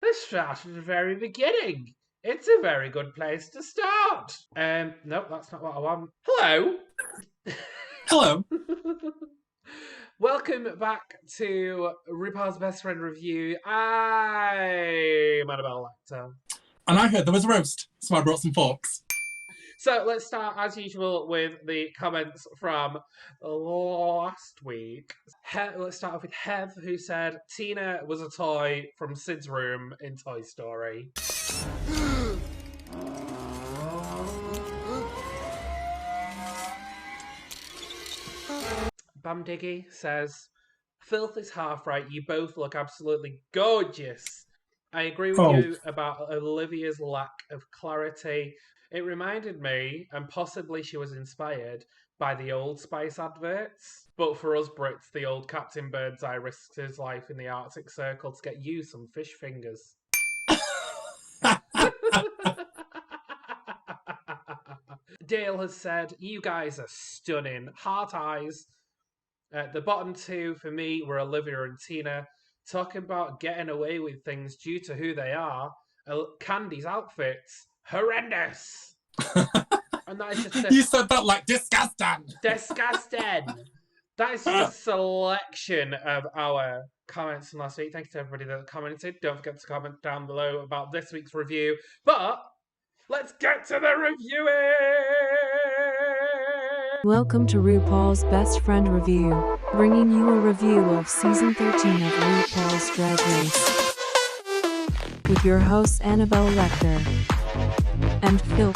Let's start at the very beginning. It's a very good place to start. Nope, that's not what I want. Hello. Hello. Welcome back to RuPaul's Best Friend Review. I'm Annabelle Lecter. And I heard there was a roast, so I brought some forks. So let's start, as usual, with the comments from last week. Let's start off with Hev, who said, Tina was a toy from Sid's room in Toy Story. Bam Diggy says, Filth is half right. You both look absolutely gorgeous. I agree with you about Olivia's lack of clarity. It reminded me, and possibly she was inspired, by the Old Spice adverts. But for us Brits, the old Captain Birdseye risked his life in the Arctic Circle to get you some fish fingers. Dale has said, you guys are stunning. Heart eyes. The bottom two for me were Olivia and Tina, talking about getting away with things due to who they are. Candy's outfits, horrendous. And that is just You said that like disgusting. Disgusting. That is just a selection of our comments from last week. Thank you to everybody that commented. Don't forget to comment down below about this week's review. But let's get to the reviewing! Welcome to RuPaul's Best Friend Review, bringing you a review of Season 13 of RuPaul's Drag Race. With your hosts Annabelle Lecter and Filth.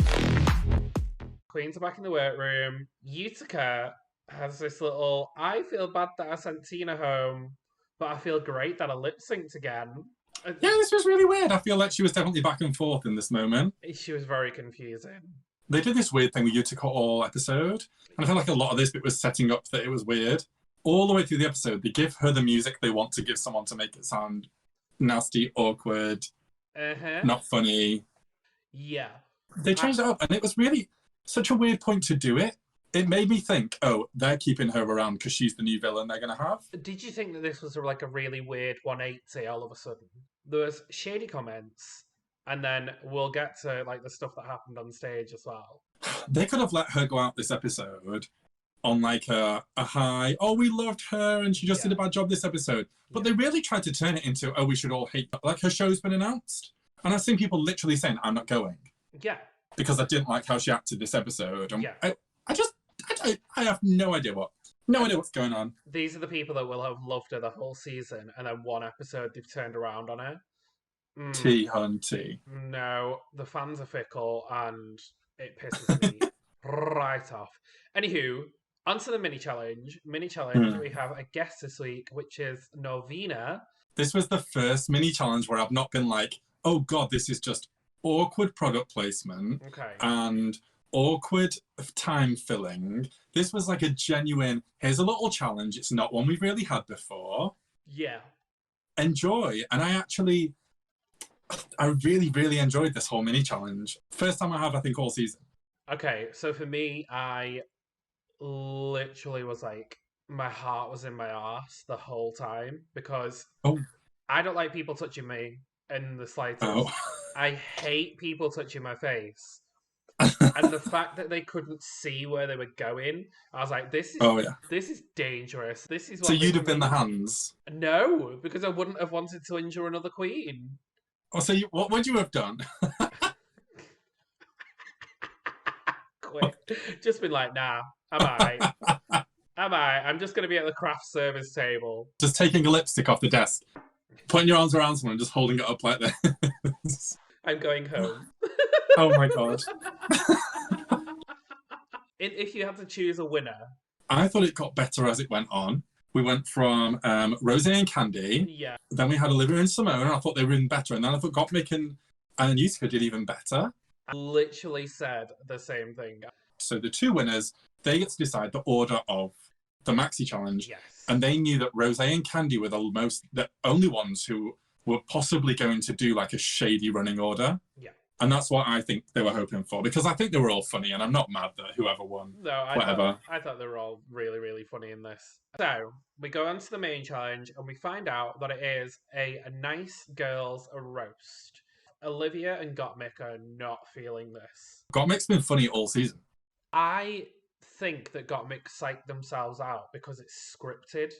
Queens are back in the workroom. Utica has this little, I feel bad that I sent Tina home, but I feel great that I lip-synced again. Yeah, this was really weird. I feel like she was definitely back and forth in this moment. She was very confusing. They did this weird thing with Utica all episode, and I feel like a lot of this bit was setting up that it was weird. All the way through the episode, they give her the music they want to give someone to make it sound nasty, awkward, not funny. Yeah. They changed it up, and it was really such a weird point to do it. It made me think, oh, they're keeping her around because she's the new villain they're going to have. Did you think that this was like a really weird 180 all of a sudden? There was shady comments, and then we'll get to like the stuff that happened on stage as well. They could have let her go out this episode on like a high, oh, we loved her and she just did a bad job this episode. But they really tried to turn it into, oh, we should all hate her. Like her show's been announced. And I've seen people literally saying, I'm not going. Yeah. Because I didn't like how she acted this episode. And yeah. I have no idea what's going on. These are the people that will have loved her the whole season, and then one episode they've turned around on her. T-hunty. No, the fans are fickle, and it pisses me right off. Anywho, onto the mini challenge. We have a guest this week, which is Novena. This was the first mini challenge where I've not been like, oh God, this is just awkward product placement. Okay. And awkward time filling. This was like a genuine, here's a little challenge. It's not one we've really had before. Yeah. Enjoy. And I really, really enjoyed this whole mini challenge. First time I have, I think, all season. Okay, so for me, I literally was like, my heart was in my arse the whole time because I don't like people touching me in the slightest. I hate people touching my face. And the fact that they couldn't see where they were going, I was like, this is dangerous. This is what so you'd have been the hands? No, because I wouldn't have wanted to injure another queen. Oh, so what would you have done? Quick. Just been like, nah, I'm just going to be at the craft service table. Just taking a lipstick off the desk, putting your arms around someone and just holding it up like this. I'm going home. Oh my God. If you had to choose a winner. I thought it got better as it went on. We went from Rosé and Candy. Yeah. Then we had Olivia and Simone, and I thought they were even better. And then I thought Gottmik and Utica did even better. I literally said the same thing. So the two winners, they get to decide the order of the Maxi Challenge. Yes. And they knew that Rosé and Candy were the only ones who were possibly going to do like a shady running order. Yeah. And that's what I think they were hoping for, because I think they were all funny, and I'm not mad that whoever won. No, I thought they were all really, really funny in this. So we go on to the main challenge, and we find out that it is a nice girls roast. Olivia and Gottmik are not feeling this. Gottmik's been funny all season. I think that Gottmik psyched themselves out because it's scripted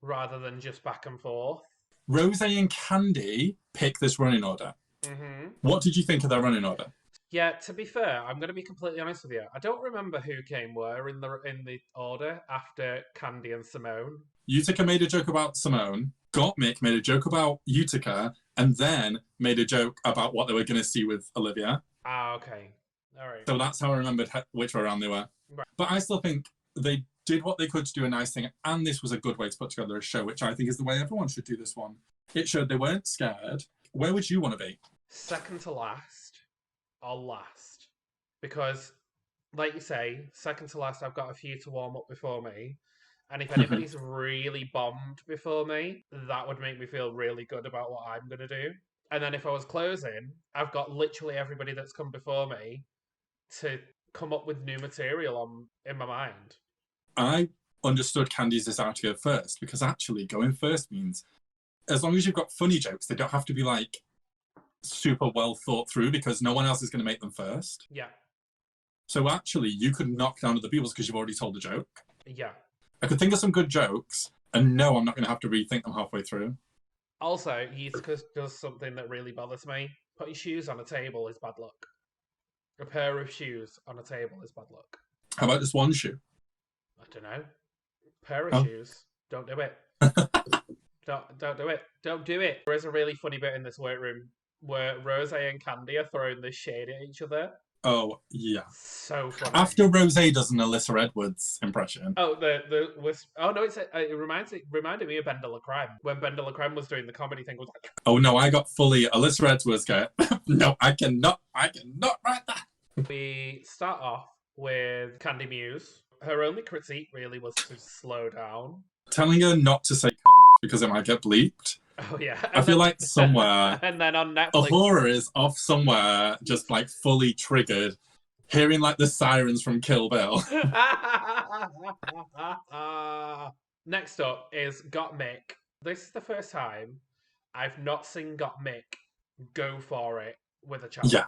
rather than just back and forth. Rose and Candy pick this running order. Mm-hmm. What did you think of their running order? Yeah, to be fair, I'm going to be completely honest with you. I don't remember who came where in the order after Candy and Simone. Utica made a joke about Simone. Gottmik made a joke about Utica, and then made a joke about what they were going to see with Olivia. Ah, okay. All right. So that's how I remembered which way around they were. Right. But I still think they did what they could to do a nice thing, and this was a good way to put together a show, which I think is the way everyone should do this one. It showed they weren't scared. Where would you want to be? Second to last or last? Because, like you say, second to last, I've got a few to warm up before me. And if anybody's really bombed before me, that would make me feel really good about what I'm going to do. And then if I was closing, I've got literally everybody that's come before me to come up with new material in my mind. I understood Candy's desire to go first, because actually going first means as long as you've got funny jokes, they don't have to be like super well thought through, because no one else is going to make them first. Yeah. So actually, you could knock down other people's because you've already told the joke. Yeah. I could think of some good jokes, and no, I'm not going to have to rethink them halfway through. Also, Utica does something that really bothers me. Putting shoes on a table is bad luck. A pair of shoes on a table is bad luck. How about just one shoe? I don't know. Pair of shoes. Don't do it. Don't do it. Don't do it. There is a really funny bit in this workroom where Rose and Candy are throwing this shade at each other. Oh, yeah. So funny. After Rose does an Alyssa Edwards impression. Oh, it reminded me of Ben de la Creme. When Ben de la Creme was doing the comedy thing, was like, oh no, I got fully Alyssa Edwards go, no, I cannot write that. We start off with Candy Muse. Her only critique really was to slow down. Telling her not to say because it might get bleeped. Oh yeah. I feel like somewhere and then on Netflix, Ahura is off somewhere, just like fully triggered, hearing like the sirens from Kill Bill. Next up is Gottmik. This is the first time I've not seen Gottmik go for it with a challenge. Yeah.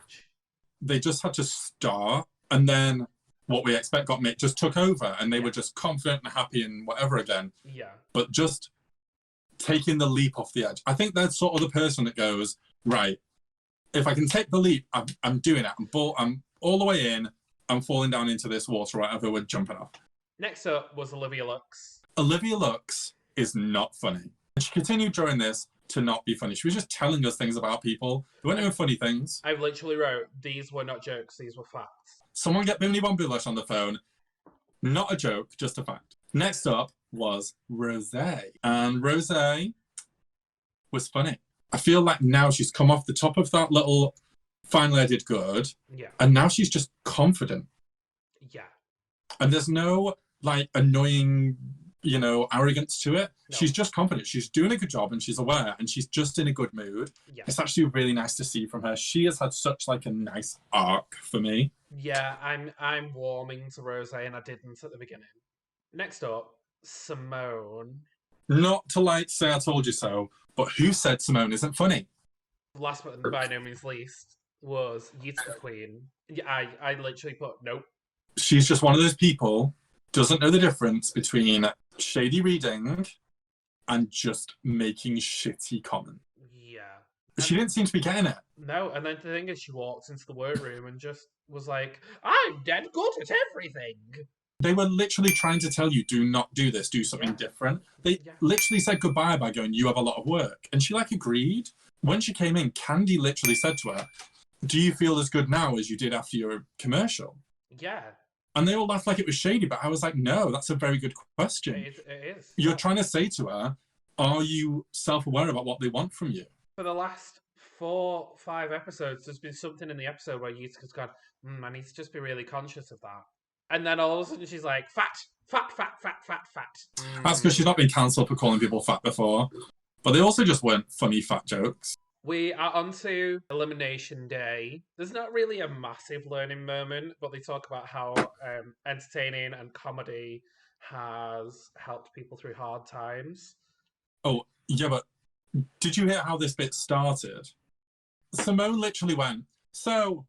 They just had to start, and then what we expect Gottmik just took over, and they were just confident and happy and whatever again. Yeah. But just taking the leap off the edge. I think that's sort of the person that goes, right, if I can take the leap, I'm doing it. I'm all the way in. I'm falling down into this water, whatever, we're jumping off. Next up was Olivia Lux. Olivia Lux is not funny. And she continued during this to not be funny. She was just telling us things about people. They weren't even funny things. I literally wrote, these were not jokes, these were facts. Someone get Bimini Bon Boulash on the phone. Not a joke, just a fact. Next up was Rosé. And Rosé was funny. I feel like now she's come off the top of that little, finally I did good. Yeah. And now she's just confident. Yeah. And there's no like annoying, arrogance to it. No. She's just confident. She's doing a good job and she's aware and she's just in a good mood. Yeah. It's actually really nice to see from her. She has had such like a nice arc for me. Yeah, I'm warming to Rosé and I didn't at the beginning. Next up, Simone. Not to like say I told you so, but who said Simone isn't funny? Last but by no means least was Utica Queen. Yeah, I literally put nope. She's just one of those people, doesn't know the difference between shady reading and just making shitty comments. Yeah. She didn't seem to be getting it. No, and then the thing is she walked into the workroom and just was like, I'm dead good at everything. They were literally trying to tell you, do not do this, do something different. They literally said goodbye by going, you have a lot of work. And she agreed. When she came in, Candy literally said to her, do you feel as good now as you did after your commercial? Yeah. And they all laughed like it was shady, but I was like, no, that's a very good question. It is. You're trying to say to her, are you self-aware about what they want from you? For the last 4-5 episodes, there's been something in the episode where Utica's gone, I need to just be really conscious of that. And then all of a sudden she's like, fat. That's because she's not been cancelled for calling people fat before. But they also just weren't funny fat jokes. We are on to Elimination Day. There's not really a massive learning moment, but they talk about how entertaining and comedy has helped people through hard times. Oh, yeah, but did you hear how this bit started? Simone literally went, so,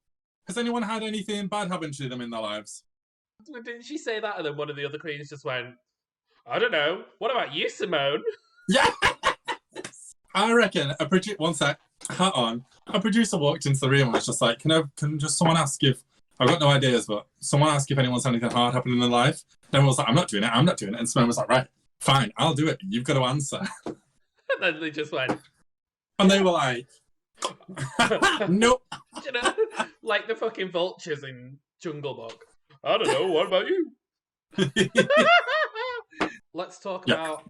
has anyone had anything bad happen to them in their lives? Didn't she say that? And then one of the other queens just went, I don't know. What about you, Simone? Yeah! I reckon one sec, hat on. A producer walked into the room and was just like, can just someone ask if, I've got no ideas, but someone ask if anyone's had anything hard happen in their life? And everyone was like, I'm not doing it. And Simone was like, right, fine, I'll do it. You've got to answer. And then they just went. And they were like, nope. You know, like the fucking vultures in Jungle Book. I don't know, what about you? Let's talk about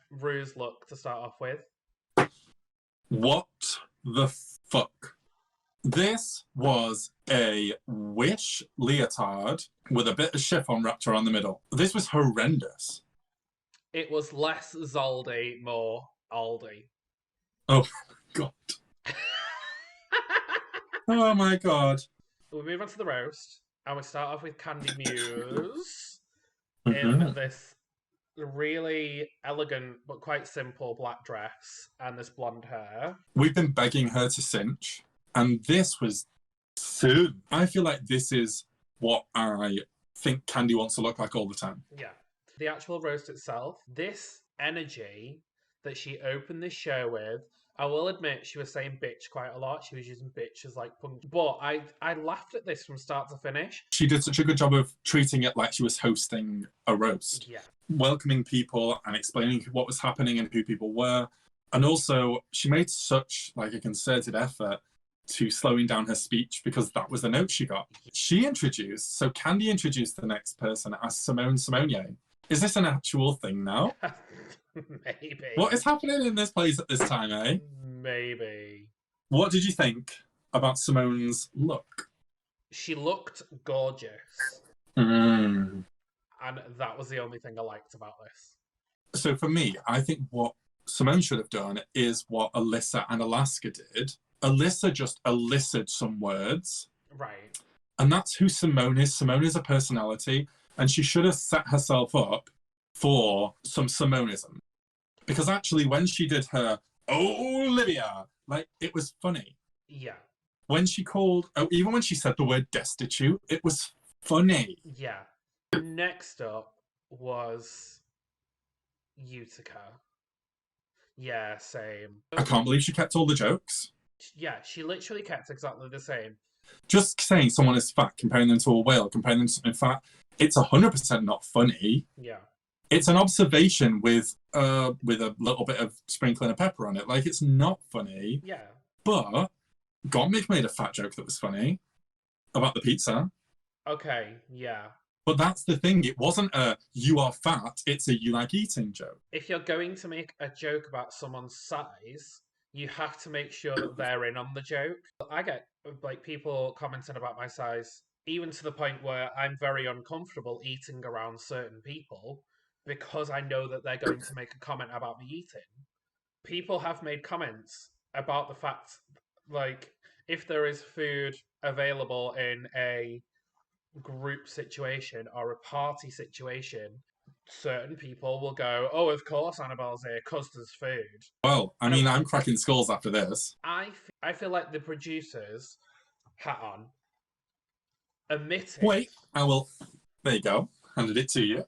Rue's look to start off with. What the fuck? This was a Wish leotard with a bit of chiffon wrapped around the middle. This was horrendous. It was less Zaldi, more Aldi. Oh, God. Oh, my God. We move on to the roast, and we start off with Candy Muse Mm-hmm. in this really elegant but quite simple black dress and this blonde hair. We've been begging her to cinch, and this was soon. I feel like this is what I think Candy wants to look like all the time. Yeah. The actual roast itself, this energy that she opened this show with, I will admit she was saying bitch quite a lot. She was using bitch as like punk. But I laughed at this from start to finish. She did such a good job of treating it like she was hosting a roast. Yeah. Welcoming people and explaining what was happening and who people were. And also, she made such like a concerted effort to slowing down her speech because that was the note she got. So Candy introduced the next person as Simone Simonier. Is this an actual thing now? Maybe. What is happening in this place at this time, eh? Maybe. What did you think about Simone's look? She looked gorgeous. Mm. And that was the only thing I liked about this. So for me, I think what Simone should have done is what Alyssa and Alaska did. Alyssa just elicited some words. Right. And that's who Simone is. Simone is a personality. And she should have set herself up for some Simonism. Because actually, when she did her, oh, Olivia, like, it was funny. Yeah. When she even when she said the word destitute, it was funny. Yeah. Next up was Utica. Yeah, same. I can't believe she kept all the jokes. Yeah, she literally kept exactly the same. Just saying someone is fat, comparing them to a whale, comparing them to something fat, it's 100% not funny. Yeah. It's an observation with a little bit of sprinkling of pepper on it. Like, it's not funny. Yeah. But Gottmik made a fat joke that was funny about the pizza. Okay, yeah. But that's the thing. It wasn't a you are fat, it's a you like eating joke. If you're going to make a joke about someone's size, you have to make sure that they're in on the joke. I get like people commenting about my size, even to the point where I'm very uncomfortable eating around certain people because I know that they're going to make a comment about me eating. People have made comments about the fact, like, if there is food available in a group situation or a party situation, certain people will go, oh, of course Annabelle's here because there's food. Well, I mean, I'm cracking skulls after this. I feel like the producers, hat on, omitted... Wait, I will... There you go. Handed it to you.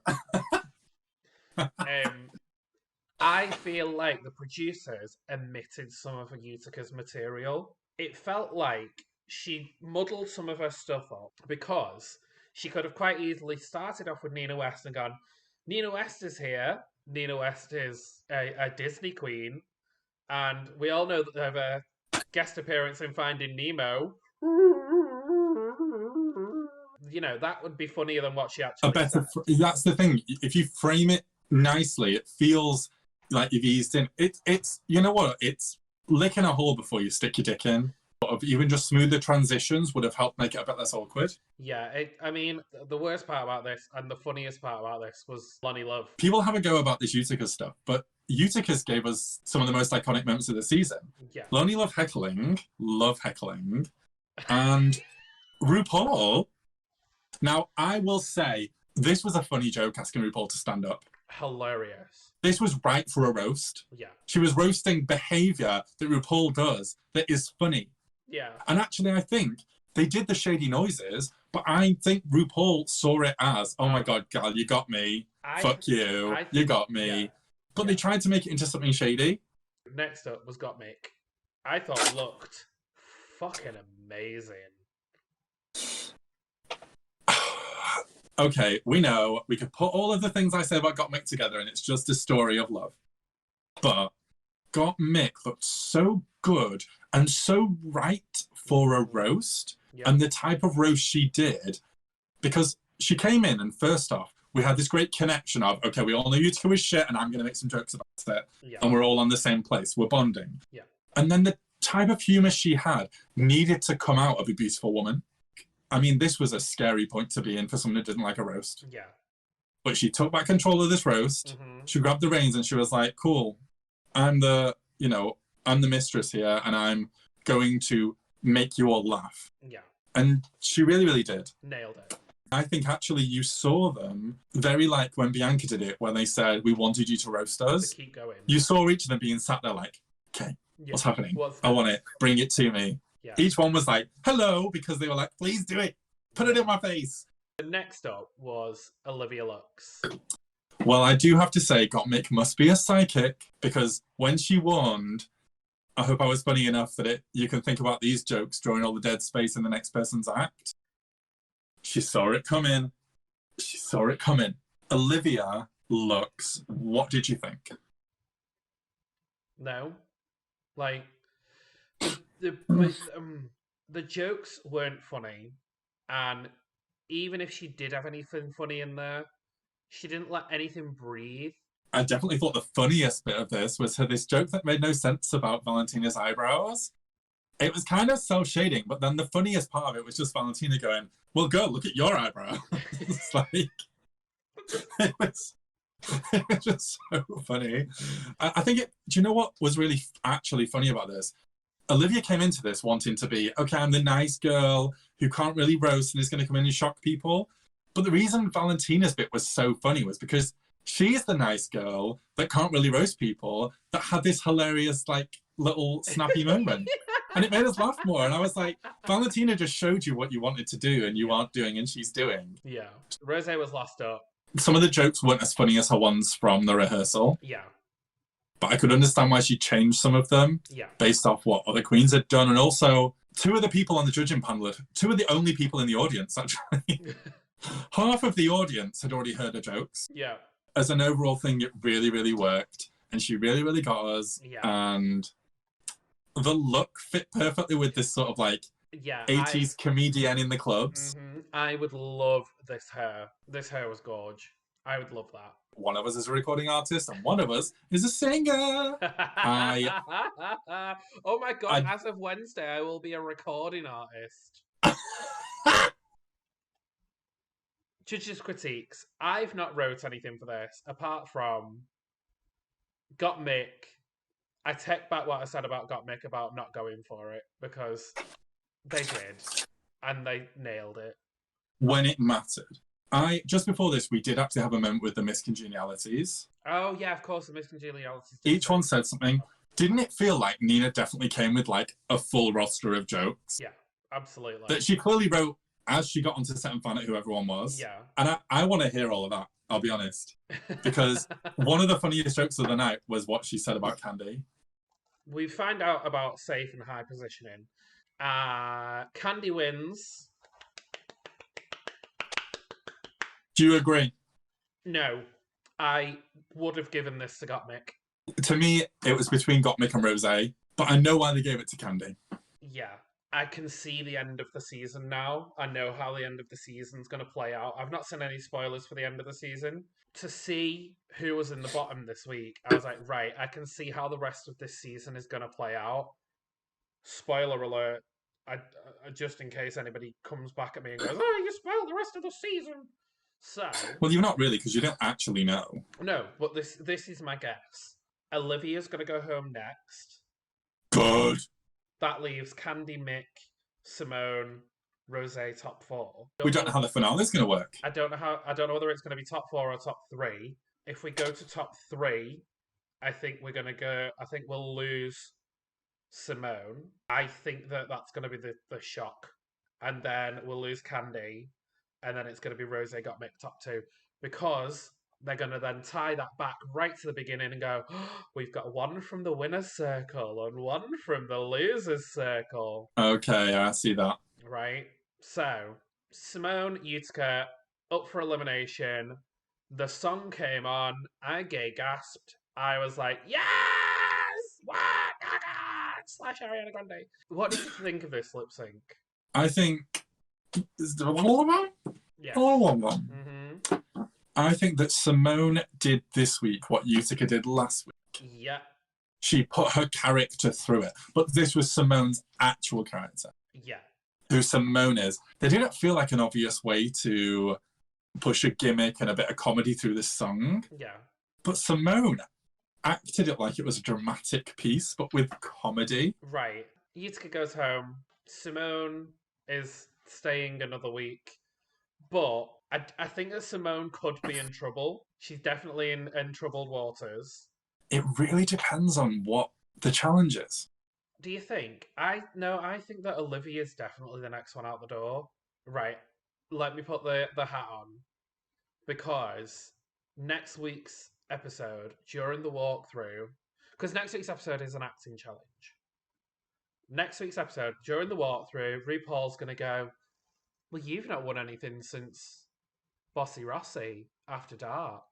I feel like the producers omitted some of Utica's material. It felt like she muddled some of her stuff up because she could have quite easily started off with Nina West and gone, Nina West is here. Nina West is a Disney queen. And we all know that they have a guest appearance in Finding Nemo. You know, that would be funnier than what she actually said. That's the thing. If you frame it nicely, it feels like you've eased in. It's you know what? It's licking a hole before you stick your dick in. But of even just smoother transitions would have helped make it a bit less awkward. Yeah, I mean, the worst part about this and the funniest part about this was Lonnie Love. People have a go about this Utica stuff, but Eutychus gave us some of the most iconic moments of the season. Yeah. Lonnie love heckling, and RuPaul. Now, I will say, this was a funny joke asking RuPaul to stand up. Hilarious. This was right for a roast. Yeah. She was roasting behaviour that RuPaul does that is funny. Yeah. And actually, I think they did the shady noises, but I think RuPaul saw it as, oh my God, gal, you got me. Fuck you. You got me. Yeah. But they tried to make it into something shady. Next up was Gottmik. I thought looked fucking amazing. Okay, we know we could put all of the things I say about Gottmik together and it's just a story of love. But Gottmik looked so good and so right for a roast. Yeah. And the type of roast she did, because she came in and first off, we had this great connection of, okay, we all know Utica was shit and I'm going to make some jokes about it. Yeah. And we're all on the same place. We're bonding. Yeah. And then the type of humour she had needed to come out of a beautiful woman. I mean, this was a scary point to be in for someone who didn't like a roast. Yeah. But she took back control of this roast. Mm-hmm. She grabbed the reins and she was like, cool, I'm the mistress here and I'm going to make you all laugh. Yeah. And she really, really did. Nailed it. I think actually you saw them very like when Bianca did it, when they said, we wanted you to roast us. To keep going. You saw each of them being sat there like, okay, what's happening? I want it. Bring it to me. Yeah. Each one was like, hello, because they were like, please do it. Put it in my face. The next up was Olivia Lux. Well, I do have to say, Gottmik must be a psychic, because when she warned, I hope I was funny enough that you can think about these jokes drawing all the dead space in the next person's act. She saw it coming. She saw it coming. Olivia Lux, what did you think? No. Like, the jokes weren't funny. And even if she did have anything funny in there, she didn't let anything breathe. I definitely thought the funniest bit of this was this joke that made no sense about Valentina's eyebrows. It was kind of self-shading, but then the funniest part of it was just Valentina going, well, girl, look at your eyebrow. It's like, it was just so funny. I think do you know what was really actually funny about this? Olivia came into this wanting to be, okay, I'm the nice girl who can't really roast and is going to come in and shock people. But the reason Valentina's bit was so funny was because she's the nice girl that can't really roast people that had this hilarious, like, little snappy moment. And it made us laugh more. And I was like, Valentina just showed you what you wanted to do and you aren't doing and she's doing. Yeah. Rosé was last up. Some of the jokes weren't as funny as her ones from the rehearsal. Yeah. But I could understand why she changed some of them based off what other queens had done. And also, two of the people on the judging panel, two of the only people in the audience, actually. Half of the audience had already heard her jokes. Yeah. As an overall thing, it really, really worked. And she really, really got us. Yeah. And the look fit perfectly with this sort of like 80s comedian in the clubs. Mm-hmm. I would love this hair. This hair was gorge. I would love that. One of us is a recording artist and one of us is a singer. Oh my God, as of Wednesday, I will be a recording artist. Judges' critiques. I've not wrote anything for this, apart from Gottmik. I take back what I said about Gottmik about not going for it, because they did, and they nailed it. When it mattered. Just before this, we did actually have a moment with the miscongenialities. Oh, yeah, of course, the miscongenialities. Each one said something. Didn't it feel like Nina definitely came with, like, a full roster of jokes? Yeah, absolutely. That she clearly wrote as she got onto set and found out who everyone was. Yeah. And I want to hear all of that, I'll be honest. Because one of the funniest jokes of the night was what she said about Candy. We find out about safe and high positioning. Candy wins. Do you agree? No. I would have given this to Gottmik. To me, it was between Gottmik and Rosé, but I know why they gave it to Candy. Yeah. I can see the end of the season now. I know how the end of the season's going to play out. I've not seen any spoilers for the end of the season. To see who was in the bottom this week, I was like, right, I can see how the rest of this season is going to play out. Spoiler alert, just in case anybody comes back at me and goes, "Oh, you spoiled the rest of the season." So, well, you're not really because you don't actually know. no, but this is my guess. Olivia's gonna go home next. Good. That leaves Candy, Mick, Simone, Rose top 4. We don't know how the finale's going to work. I don't know whether it's going to be top 4 or top 3. If we go to top 3, I think we'll lose Simone. I think that's going to be the shock. And then we'll lose Candy. And then it's going to be Rose got Mick top 2. Because they're going to then tie that back right to the beginning and go, oh, we've got one from the winner's circle and one from the loser's circle. Okay, I see that. Right? So, Simone, Utica, up for elimination. The song came on. I gay gasped. I was like, yes! What? Slash Ariana Grande. What did you think of this lip sync? I think... Is there a one? Yeah. Mm-hmm. I think that Simone did this week what Utica did last week. Yeah. She put her character through it. But this was Simone's actual character. Yeah. Who Simone is. They didn't feel like an obvious way to push a gimmick and a bit of comedy through this song. Yeah. But Simone acted it like it was a dramatic piece, but with comedy. Right. Utica goes home. Simone is staying another week. But I think that Simone could be in trouble. She's definitely in troubled waters. It really depends on what the challenge is. Do you think? I think that Olivia's definitely the next one out the door. Right. Let me put the hat on. Because next week's episode, during the walkthrough, because next week's episode is an acting challenge. Next week's episode, during the walkthrough, RuPaul's going to go, well, you've not won anything since Bossy Rossi After Dark.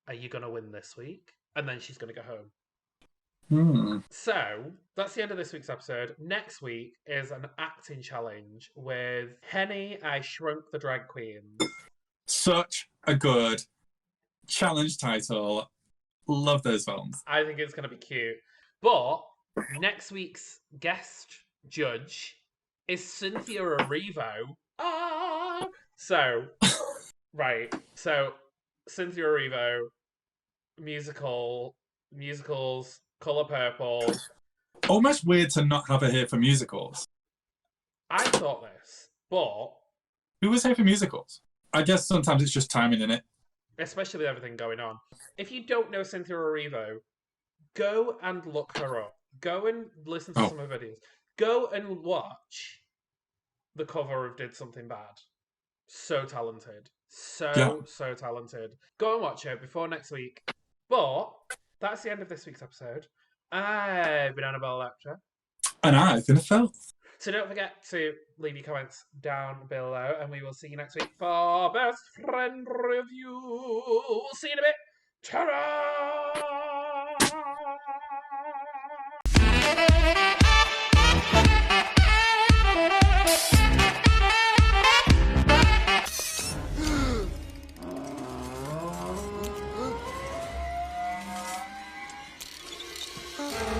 Are you going to win this week? And then she's going to go home. So, that's the end of this week's episode. Next week is an acting challenge with Henny, I Shrunk the Drag Queens. Such a good challenge title. Love those films. I think it's going to be cute. But next week's guest judge is Cynthia Erivo. So, right. So, Cynthia Erivo, musicals, Colour Purple. Almost weird to not have her here for musicals. I thought this, but... Who was here for musicals? I guess sometimes it's just timing, innit? Especially with everything going on. If you don't know Cynthia Erivo, go and look her up. Go and listen to some of her videos. Go and watch the cover of Did Something Bad. So talented. So talented. Go and watch it before next week. But that's the end of this week's episode. I've been Annabelle Lecter. And I've been Phil. So don't forget to leave your comments down below, and we will see you next week for Best Friend Review. See you in a bit. Ta-da!